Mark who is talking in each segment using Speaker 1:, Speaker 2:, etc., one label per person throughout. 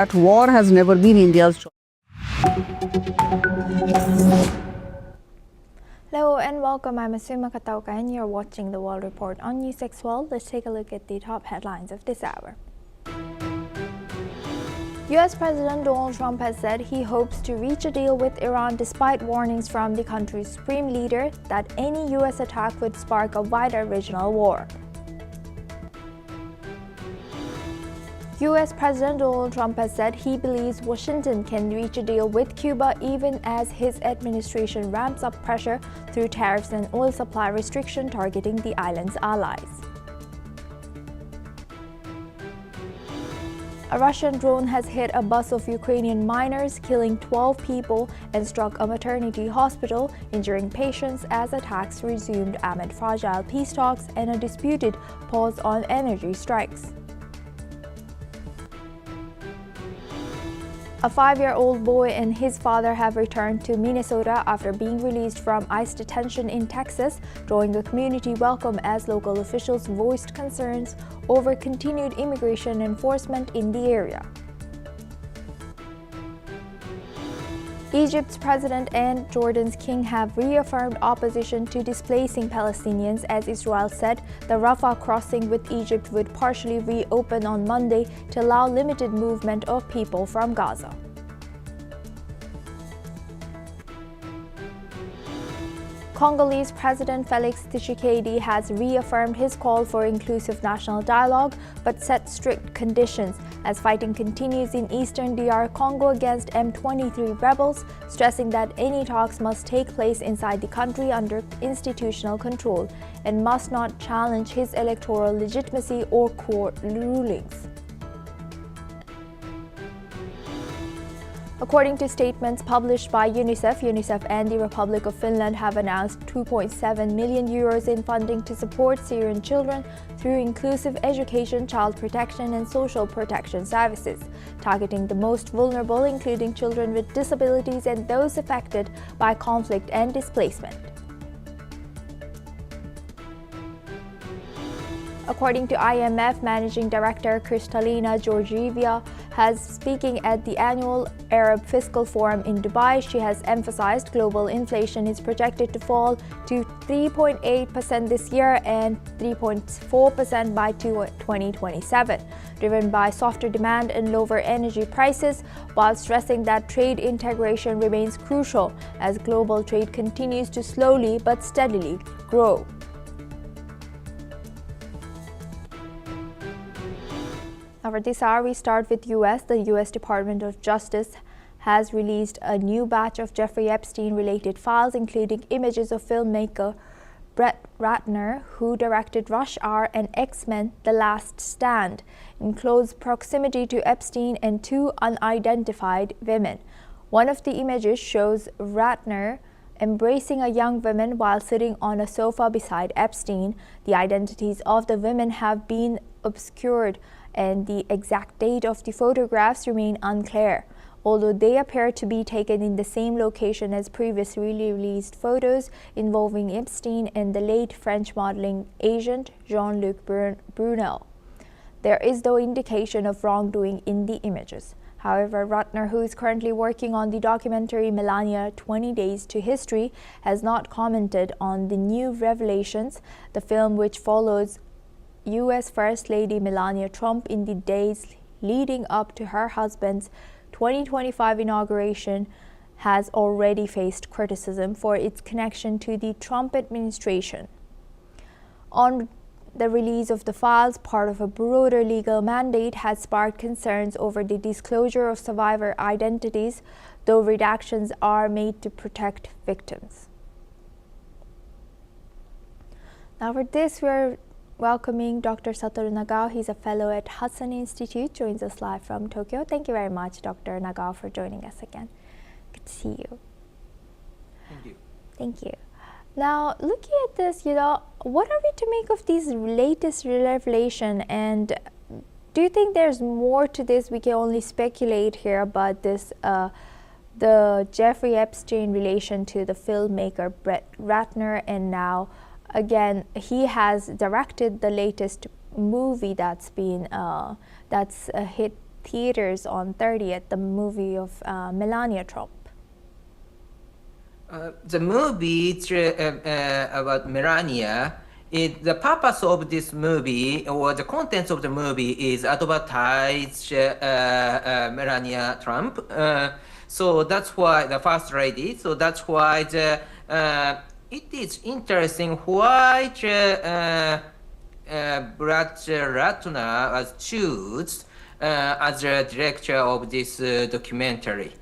Speaker 1: that war has never been India's choice.
Speaker 2: Hello and welcome. I'm Asuma Katauka and you're watching the World Report on NewsX World. Let's take a look at the top headlines of this hour. US President Donald Trump has said he hopes to reach a deal with Iran despite warnings from the country's supreme leader that any US attack would spark a wider regional war. US President Donald Trump has said he believes Washington can reach a deal with Cuba even as his administration ramps up pressure through tariffs and oil supply restriction targeting the island's allies. A Russian drone has hit a bus of Ukrainian miners, killing 12 people and struck a maternity hospital, injuring patients as attacks resumed amid fragile peace talks and a disputed pause on energy strikes. A 5-year-old boy and his father have returned to Minnesota after being released from ICE detention in Texas, drawing a community welcome as local officials voiced concerns over continued immigration enforcement in the area. Egypt's president and Jordan's king have reaffirmed opposition to displacing Palestinians as Israel said the Rafah crossing with Egypt would partially reopen on Monday to allow limited movement of people from Gaza. Congolese President Felix Tshisekedi has reaffirmed his call for inclusive national dialogue but set strict conditions as fighting continues in eastern DR Congo against M23 rebels, stressing that any talks must take place inside the country under institutional control and must not challenge his electoral legitimacy or court rulings. According to statements published by UNICEF and the Republic of Finland have announced 2.7 million euros in funding to support Syrian children through inclusive education, child protection and social protection services, targeting the most vulnerable including children with disabilities and those affected by conflict and displacement. According to IMF Managing Director Kristalina Georgieva, has speaking at the annual Arab Fiscal Forum in Dubai, she has emphasized global inflation is projected to fall to 3.8% this year and 3.4% by 2027, driven by softer demand and lower energy prices, while stressing that trade integration remains crucial as global trade continues to slowly but steadily grow. Now for this hour, we start with US. The US Department of Justice has released a new batch of Jeffrey Epstein-related files, including images of filmmaker Brett Ratner, who directed Rush Hour and X-Men: The Last Stand, in close proximity to Epstein and two unidentified women. One of the images shows Ratner embracing a young woman while sitting on a sofa beside Epstein. The identities of the women have been obscured, and the exact date of the photographs remain unclear, although they appear to be taken in the same location as previously released photos involving Epstein and the late French modeling agent Jean-Luc Brunel. There is no indication of wrongdoing in the images. However, Ratner, who is currently working on the documentary Melania 20 Days to History, has not commented on the new revelations. The film, which follows US First Lady Melania Trump in the days leading up to her husband's 2025 inauguration, has already faced criticism for its connection to the Trump administration. On the release of the files, part of a broader legal mandate, has sparked concerns over the disclosure of survivor identities, though redactions are made to protect victims. Now for this, we're welcoming Dr. Satoru Nagao. He's a fellow at Hudson Institute, joins us live from Tokyo. Thank you very much, Dr. Nagao, for joining us again. Good to see you.
Speaker 3: Thank you.
Speaker 2: Thank you. Now, looking at this, what are we to make of these latest revelation, and do you think there's more to this? We can only speculate here about this, the Jeffrey Epstein relation to the filmmaker Brett Ratner, and now again, he has directed the latest movie that's been hit theaters on 30th, the movie of Melania Trump.
Speaker 3: The movie about Melania, the purpose of this movie or the contents of the movie is advertise Melania Trump. So that's why the first lady. So that's why it is interesting why Brad Ratner was chosen as the director of this documentary,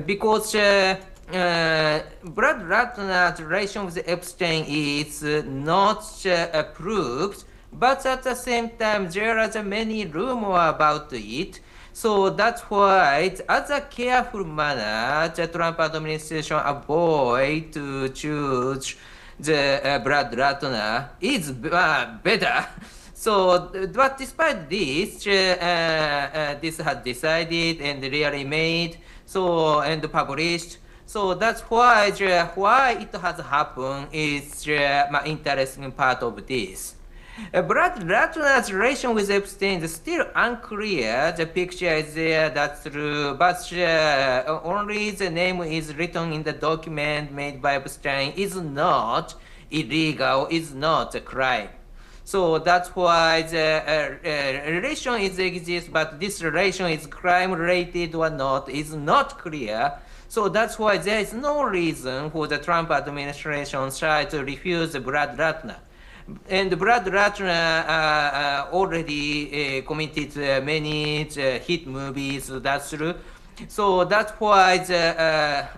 Speaker 3: because Brad Ratner's relation with Epstein is not approved, but at the same time there are many rumors about it. So that's why, as a careful manner, the Trump administration avoid to choose the Brad Ratner is better. So, but despite this, this has decided and really made and published. So that's why it has happened is my interesting part of this. Brad Ratner's relation with Epstein is still unclear. The picture is there, that's true, but only the name is written in the document made by Epstein is not illegal, is not a crime. So that's why the relation exists, but this relation is crime related or not is not clear. So that's why there is no reason for the Trump administration try to refuse Brad Ratner. And Brad Ratner already committed many hit movies, that's true. So that's why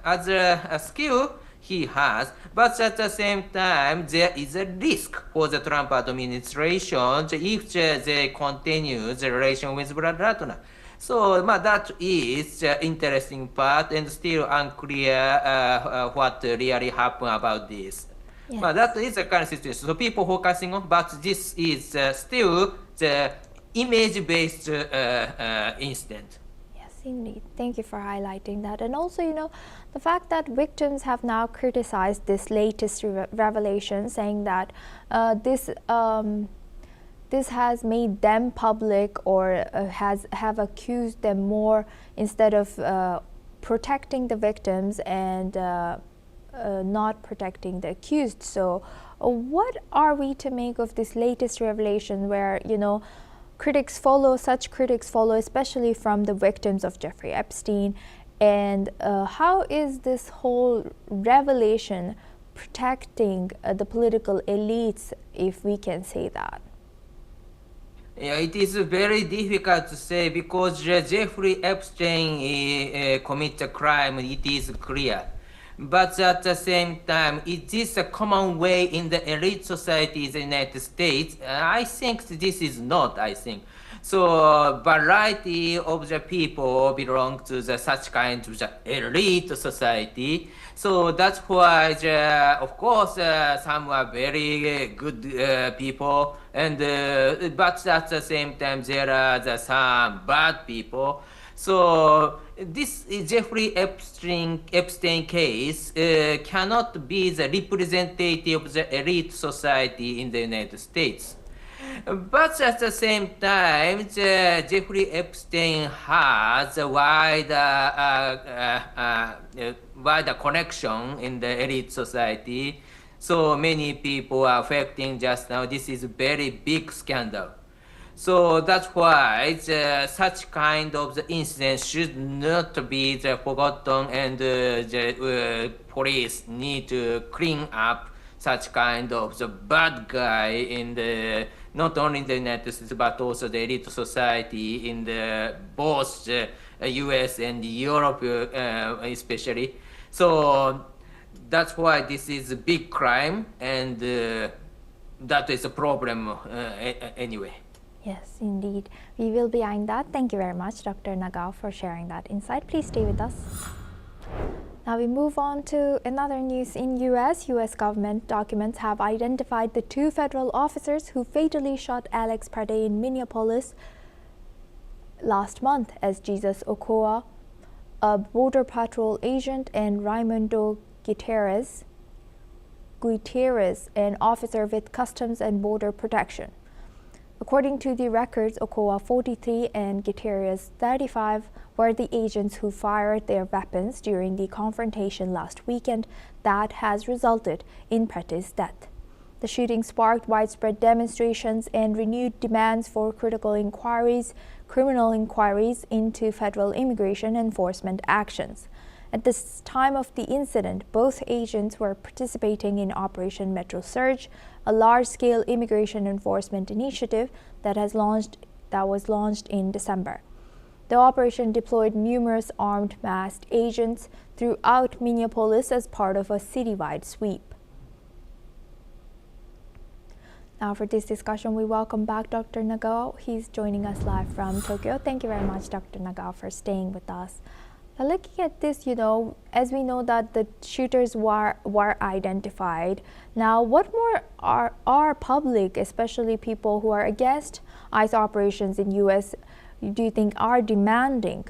Speaker 3: as a skill he has, but at the same time there is a risk for the Trump administration if they continue the relation with Brad Ratner. So that is the interesting part and still unclear what really happened about this.
Speaker 2: Yes.
Speaker 3: That is the current situation. So people focusing on, but this is still the image-based incident.
Speaker 2: Yes, indeed. Thank you for highlighting that. And also, the fact that victims have now criticized this latest revelation, saying that this has made them public or have accused them more instead of protecting the victims and not protecting the accused. So what are we to make of this latest revelation where, critics follow, especially from the victims of Jeffrey Epstein? And how is this whole revelation protecting the political elites, if we can say that?
Speaker 3: Yeah, it is very difficult to say because Jeffrey Epstein committed a crime, it is clear. But at the same time, it is a common way in the elite societies in the United States. I think this is not, So variety of the people belong to such kind of elite society. So that's why, of course, some are very good people, and but at the same time there are some bad people. So this Jeffrey Epstein case cannot be the representative of the elite society in the United States. But at the same time, Jeffrey Epstein has a wider connection in the elite society. So many people are affecting just now. This is a very big scandal. So that's why such kind of the incident should not be forgotten, and the police need to clean up such kind of the bad guy in the not only in the United States but also the elite society in the both U.S. and Europe especially. So that's why this is a big crime, and that is a problem anyway.
Speaker 2: Yes, indeed. We will be eyeing that. Thank you very much, Dr. Nagao, for sharing that insight. Please stay with us. Now we move on to another news in U.S. U.S. government documents have identified the two federal officers who fatally shot Alex Pardee in Minneapolis last month as Jesus Okoa, a Border Patrol agent, and Raimundo Gutierrez, an officer with Customs and Border Protection. According to the records, Okoa 43 and Gutierrez 35 were the agents who fired their weapons during the confrontation last weekend that has resulted in Prete's death. The shooting sparked widespread demonstrations and renewed demands for critical inquiries, criminal inquiries into federal immigration enforcement actions. At the time of the incident, both agents were participating in Operation Metro Surge, a large-scale immigration enforcement initiative that was launched in December. The operation deployed numerous armed masked agents throughout Minneapolis as part of a citywide sweep. Now for this discussion, we welcome back Dr. Nagao. He's joining us live from Tokyo. Thank you very much, Dr. Nagao, for staying with us. Now, looking at this, as we know that the shooters were identified, now what more are our public, especially people who are against ICE operations in U.S., do you think are demanding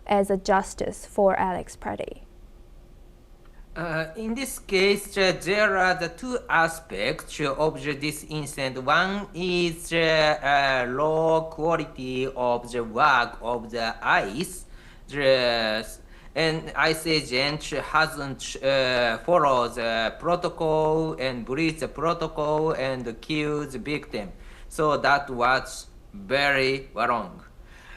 Speaker 2: as a justice for Alex Prete?
Speaker 3: In this case, there are the two aspects of this incident. One is low quality of the work of the ICE. And ICE agent hasn't followed the protocol and breached the protocol and killed the victim. So that was very wrong.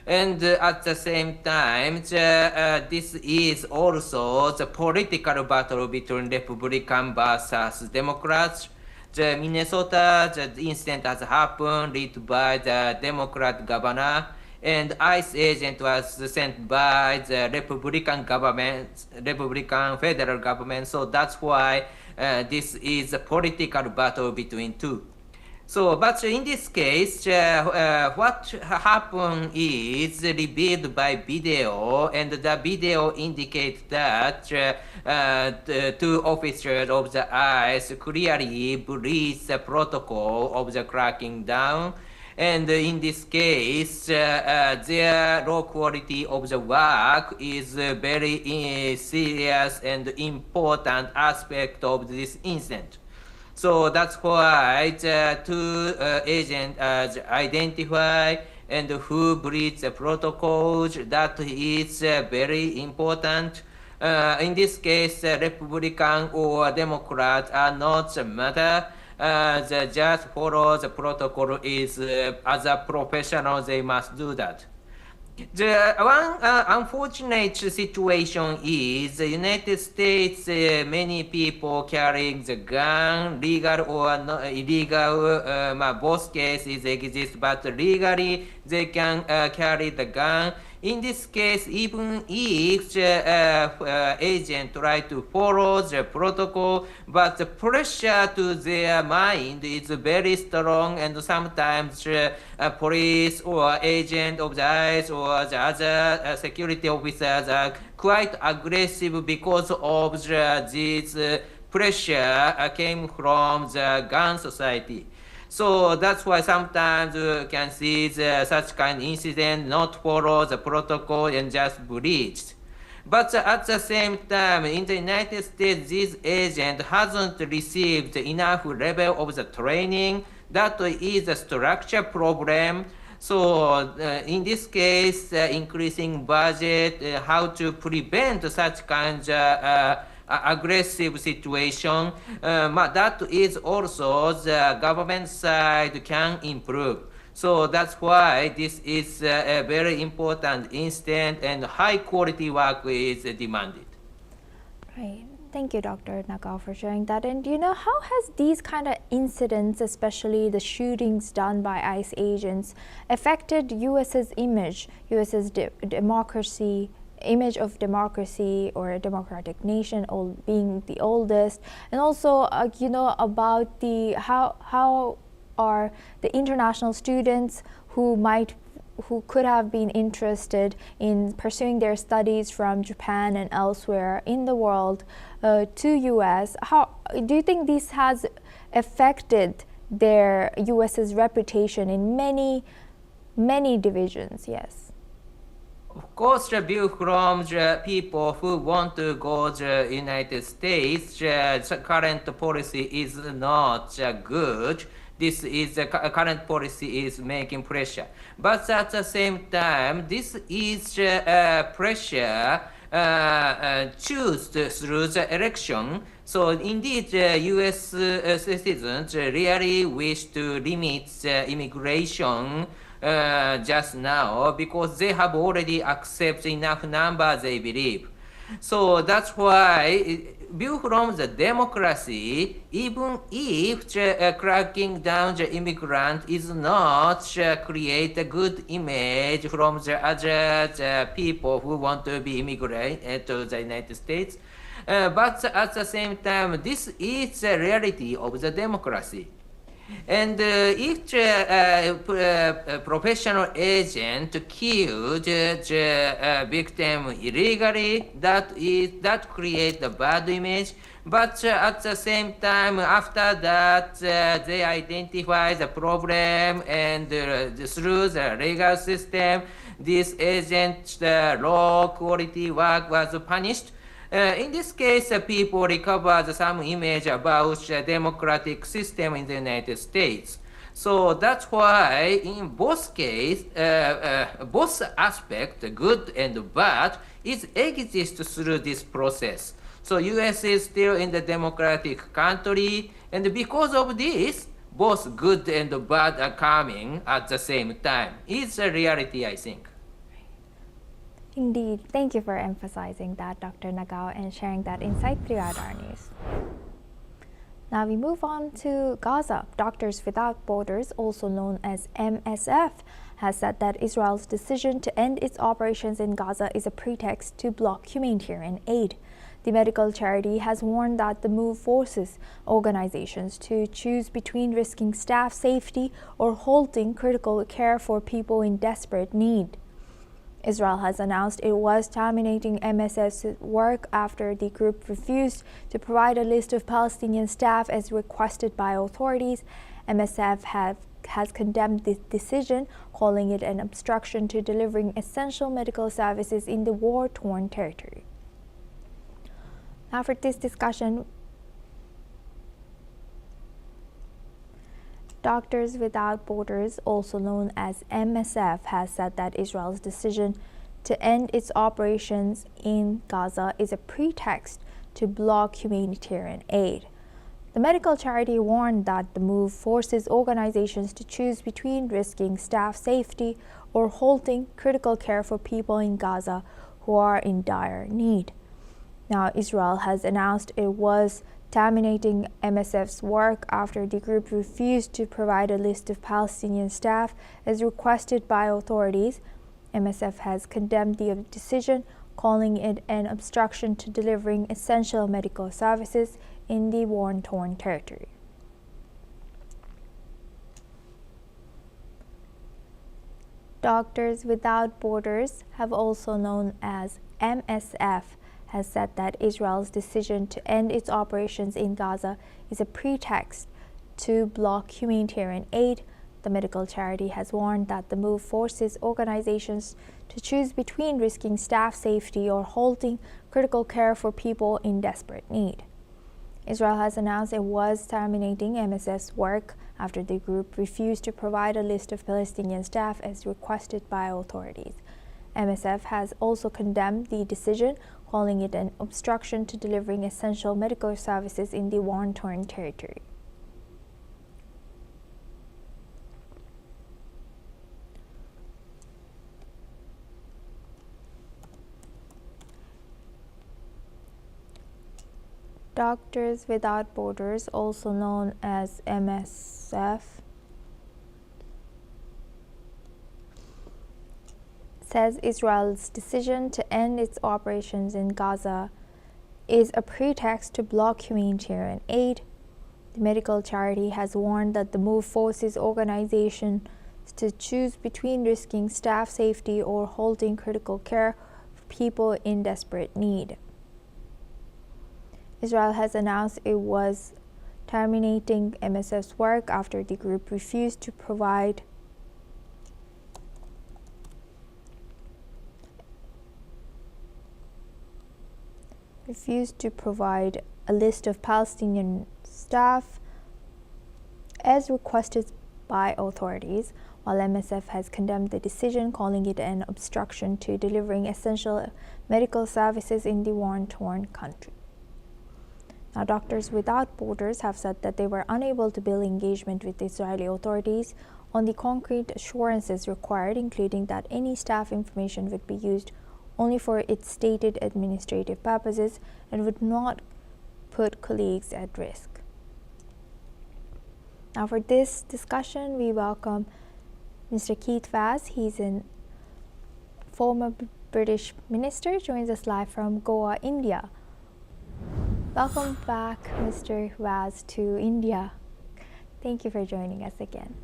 Speaker 3: And at the same time, this is also the political battle between Republican versus Democrats. The Minnesota, the incident has happened led by the Democrat governor, and ICE agent was sent by the Republican government, Republican federal government. So that's why this is a political battle between two. So, but in this case, what happened is revealed by video, and the video indicates that the two officers of the ICE clearly breached the protocol of the cracking down. And in this case, their low quality of the work is a very serious and important aspect of this incident. So that's why the two agents identify and who breach the protocols. That is very important. In this case, Republican or Democrat are not the matter. They just follow the protocol is as a professional, they must do that. The one unfortunate situation is the United States, many people carrying the gun, legal or not illegal, both cases exist, but legally they can carry the gun. In this case, even if the agent try to follow the protocol, but the pressure to their mind is very strong, and sometimes police or agent of the ICE or the other security officers are quite aggressive because of this pressure came from the gun society. So that's why sometimes you can see such kind of incident not follow the protocol and just breached. But at the same time, in the United States, this agent hasn't received enough level of the training. That is a structure problem. So in this case, increasing budget, how to prevent such kinds of aggressive situation, that is also the government side can improve. So that's why this is a very important incident, and high quality work is demanded.
Speaker 2: Right. Thank you, Dr. Nagao, for sharing that. And how has these kind of incidents, especially the shootings done by ICE agents, affected U.S.'s image, U.S.'s image of democracy or a democratic nation, being the oldest, and also about how are the international students who could have been interested in pursuing their studies from Japan and elsewhere in the world to U.S. How do you think this has affected their U.S.'s reputation in many divisions? Yes.
Speaker 3: Of course, the view from the people who want to go to the United States, the current policy is not good. this is the current policy is making pressure. But at the same time, this is pressure choose through the election. So indeed, U.S. Citizens really wish to limit immigration just now because they have already accepted enough number, they believe. So that's why, view from the democracy, even if cracking down the immigrant is not create a good image from the other people who want to be immigrant to the United States, but at the same time, this is the reality of the democracy. And if professional agent killed the victim illegally, that creates a bad image. But at the same time, after that, they identify the problem, and through the legal system, this agent's low quality work was punished. In this case, people recovered some image about the democratic system in the United States. So that's why in both cases, both aspects, good and bad, it exists through this process. So US is still in the democratic country, and because of this, both good and bad are coming at the same time. It's a reality, I think.
Speaker 2: Indeed. Thank you for emphasizing that, Dr. Nagao, and sharing that insight throughout our news. Now we move on to Gaza. Doctors Without Borders, also known as MSF, has said that Israel's decision to end its operations in Gaza is a pretext to block humanitarian aid. The medical charity has warned that the move forces organizations to choose between risking staff safety or halting critical care for people in desperate need. Israel has announced it was terminating MSF's work after the group refused to provide a list of Palestinian staff as requested by authorities. MSF has condemned this decision, calling it an obstruction to delivering essential medical services in the war-torn territory. Now for this discussion, Doctors Without Borders, also known as MSF, has said that Israel's decision to end its operations in Gaza is a pretext to block humanitarian aid. The medical charity warned that the move forces organizations to choose between risking staff safety or halting critical care for people in Gaza who are in dire need. Now, Israel has announced it was terminating MSF's work after the group refused to provide a list of Palestinian staff as requested by authorities. MSF has condemned the decision, calling it an obstruction to delivering essential medical services in the war-torn territory. Doctors Without Borders, have also known as MSF, has said that Israel's decision to end its operations in Gaza is a pretext to block humanitarian aid. The medical charity has warned that the move forces organizations to choose between risking staff safety or halting critical care for people in desperate need. Israel has announced it was terminating MSF's work after the group refused to provide a list of Palestinian staff as requested by authorities. MSF has also condemned the decision, calling it an obstruction to delivering essential medical services in the war-torn territory. Doctors Without Borders, also known as MSF, says Israel's decision to end its operations in Gaza is a pretext to block humanitarian aid. The medical charity has warned that the move forces organizations to choose between risking staff safety or halting critical care for people in desperate need. Israel has announced it was terminating MSF's work after the group refused to provide a list of Palestinian staff as requested by authorities, while MSF has condemned the decision, calling it an obstruction to delivering essential medical services in the war-torn country. Now, Doctors Without Borders have said that they were unable to build engagement with the Israeli authorities on the concrete assurances required, including that any staff information would be used only for its stated administrative purposes and would not put colleagues at risk. Now, for this discussion, we welcome Mr. Keith Vaz. He's a former British minister, joins us live from Goa, India. Welcome back, Mr. Vaz, to India. Thank you for joining us again.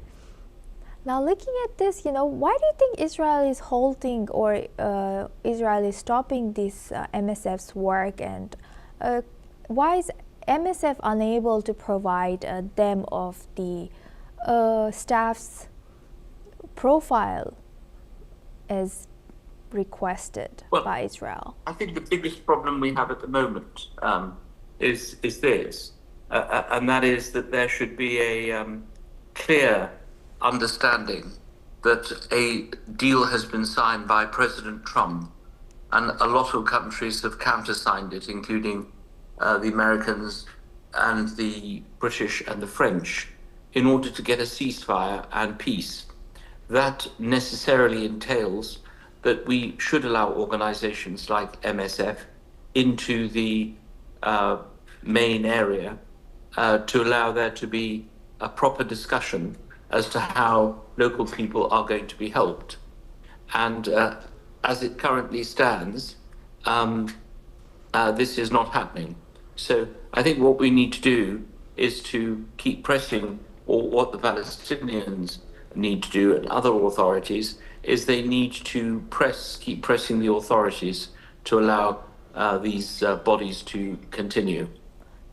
Speaker 2: Now, looking at this, why do you think Israel is halting or Israel is stopping this MSF's work, and why is MSF unable to provide them of the staff's profile as requested by Israel?
Speaker 4: I think the biggest problem we have at the moment is this, and that is that there should be a clear understanding that a deal has been signed by President Trump, and a lot of countries have countersigned it, including the Americans and the British and the French, in order to get a ceasefire and peace. That necessarily entails that we should allow organizations like MSF into the main area to allow there to be a proper discussion as to how local people are going to be helped. And as it currently stands, this is not happening. So I think what we need to do is to keep pressing, or what the Palestinians need to do and other authorities, is they need to keep pressing the authorities to allow these bodies to continue.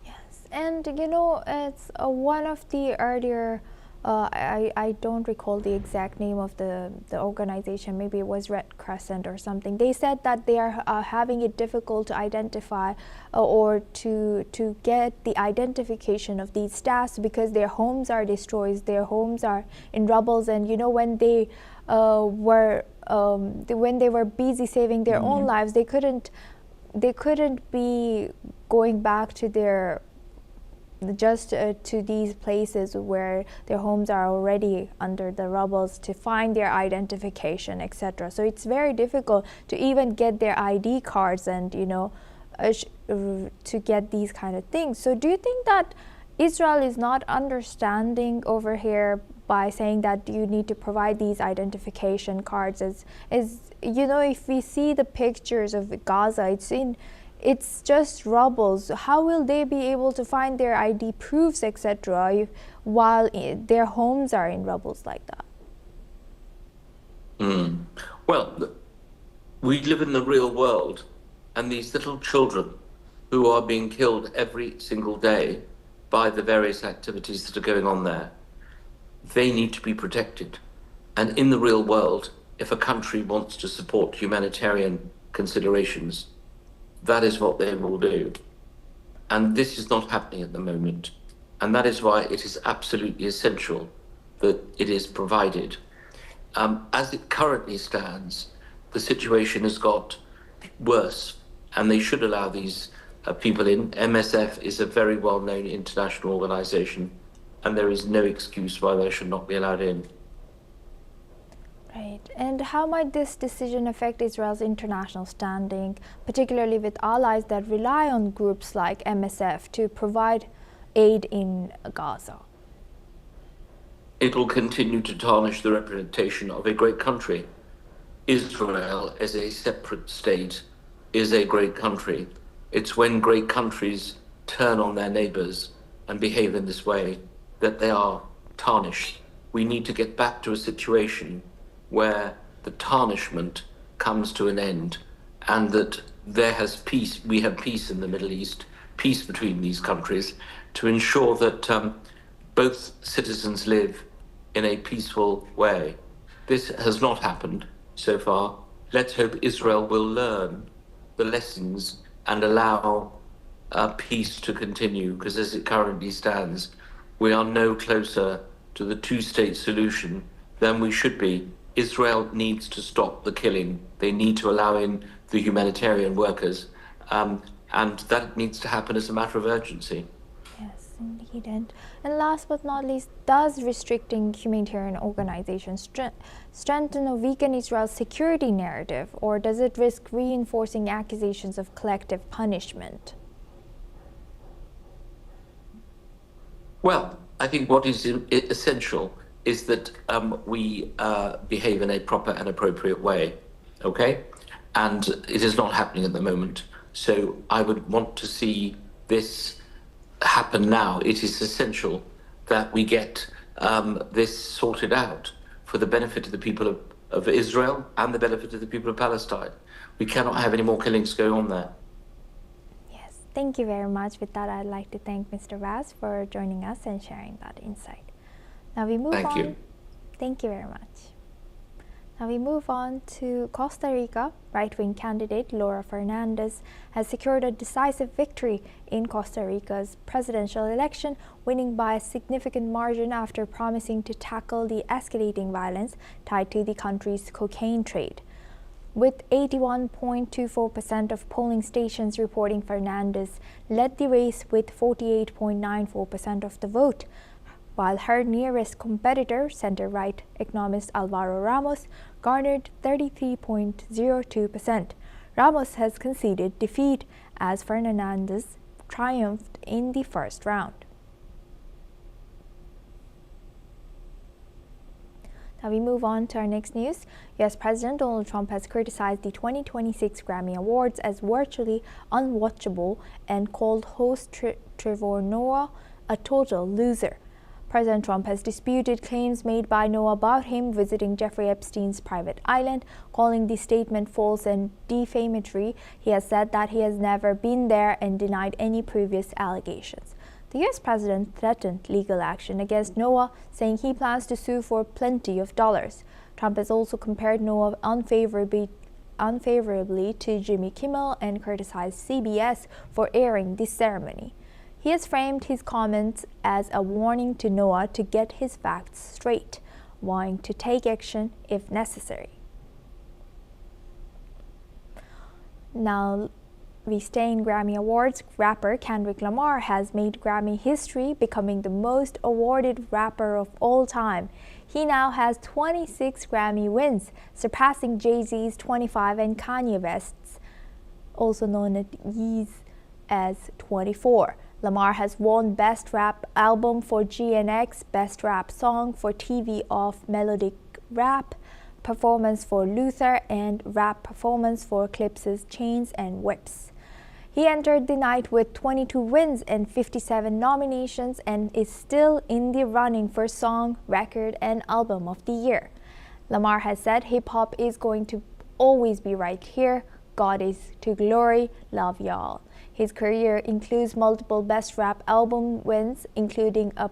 Speaker 2: Yes, and it's one of the earlier, I don't recall the exact name of the organization, maybe it was Red Crescent or something. They said that they are having it difficult to identify or to get the identification of these staffs because their homes are destroyed, their homes are in rubbles, and when they were busy saving their own lives, they couldn't be going back to their to these places where their homes are already under the rubbles to find their identification, etc. So it's very difficult to even get their ID cards and to get these kind of things. So do you think that Israel is not understanding over here by saying that you need to provide these identification cards? As if we see the pictures of Gaza, it's just rubbles. How will they be able to find their ID proofs, etc., while their homes are in rubbles like that?
Speaker 4: Well, we live in the real world, and these little children who are being killed every single day by the various activities that are going on there, they need to be protected. And in the real world, if a country wants to support humanitarian considerations, that is what they will do. And this is not happening at the moment. And that is why it is absolutely essential that it is provided. As it currently stands, the situation has got worse, and they should allow these people in. MSF is a very well-known international organization, and there is no excuse why they should not be allowed in.
Speaker 2: Right. And how might this decision affect Israel's international standing, particularly with allies that rely on groups like MSF to provide aid in Gaza?
Speaker 4: It will continue to tarnish the reputation of a great country. Israel, as a separate state, is a great country. It's when great countries turn on their neighbors and behave in this way that they are tarnished. We need to get back to a situation where the tarnishment comes to an end, and that we have peace in the Middle East, peace between these countries, to ensure that both citizens live in a peaceful way. This has not happened so far. Let's hope Israel will learn the lessons and allow peace to continue, because as it currently stands, we are no closer to the two-state solution than we should be. Israel needs to stop the killing. They need to allow in the humanitarian workers, and that needs to happen as a matter of urgency.
Speaker 2: Yes, indeed. And last but not least, does restricting humanitarian organizations strengthen or weaken Israel's security narrative, or does it risk reinforcing accusations of collective punishment?
Speaker 4: Well, I think what is essential is that we behave in a proper and appropriate way, okay? And it is not happening at the moment. So I would want to see this happen now. It is essential that we get this sorted out for the benefit of the people of Israel and the benefit of the people of Palestine. We cannot have any more killings going on there.
Speaker 2: Yes, thank you very much. With that, I'd like to thank Mr. Vaz for joining us and sharing that insight. Now we move on.
Speaker 4: Thank you.
Speaker 2: Thank you very much. Now we move on to Costa Rica. Right-wing candidate Laura Fernandez has secured a decisive victory in Costa Rica's presidential election, winning by a significant margin after promising to tackle the escalating violence tied to the country's cocaine trade. With 81.24% of polling stations reporting Fernandez led the race with 48.94% of the vote, while her nearest competitor, center-right economist Alvaro Ramos, garnered 33.02%. Ramos has conceded defeat as Fernandez triumphed in the first round. Now we move on to our next news. U.S. President Donald Trump has criticized the 2026 Grammy Awards as virtually unwatchable and called host Trevor Noah a total loser. President Trump has disputed claims made by Noah about him visiting Jeffrey Epstein's private island, calling the statement false and defamatory. He has said that he has never been there and denied any previous allegations. The U.S. president threatened legal action against Noah, saying he plans to sue for plenty of dollars. Trump has also compared Noah unfavorably to Jimmy Kimmel and criticized CBS for airing the ceremony. He has framed his comments as a warning to Noah to get his facts straight, wanting to take action if necessary. Now, we stay in Grammy Awards. Rapper Kendrick Lamar has made Grammy history, becoming the most awarded rapper of all time. He now has 26 Grammy wins, surpassing Jay-Z's 25 and Kanye West's, also known as Yeezy, as 24. Lamar has won Best Rap Album for GNX, Best Rap Song for TV of Melodic Rap, Performance for Luther, and Rap Performance for Clips, Chains, and Whips. He entered the night with 22 wins and 57 nominations and is still in the running for Song, Record, and Album of the Year. Lamar has said hip-hop is going to always be right here. God is to glory. Love y'all. His career includes multiple Best Rap Album wins, including To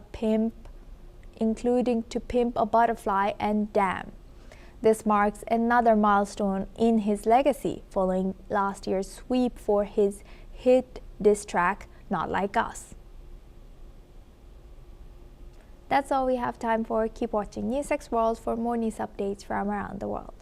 Speaker 2: Pimp a Butterfly and Damn. This marks another milestone in his legacy, following last year's sweep for his hit diss track, Not Like Us. That's all we have time for. Keep watching NewsX World for more news updates from around the world.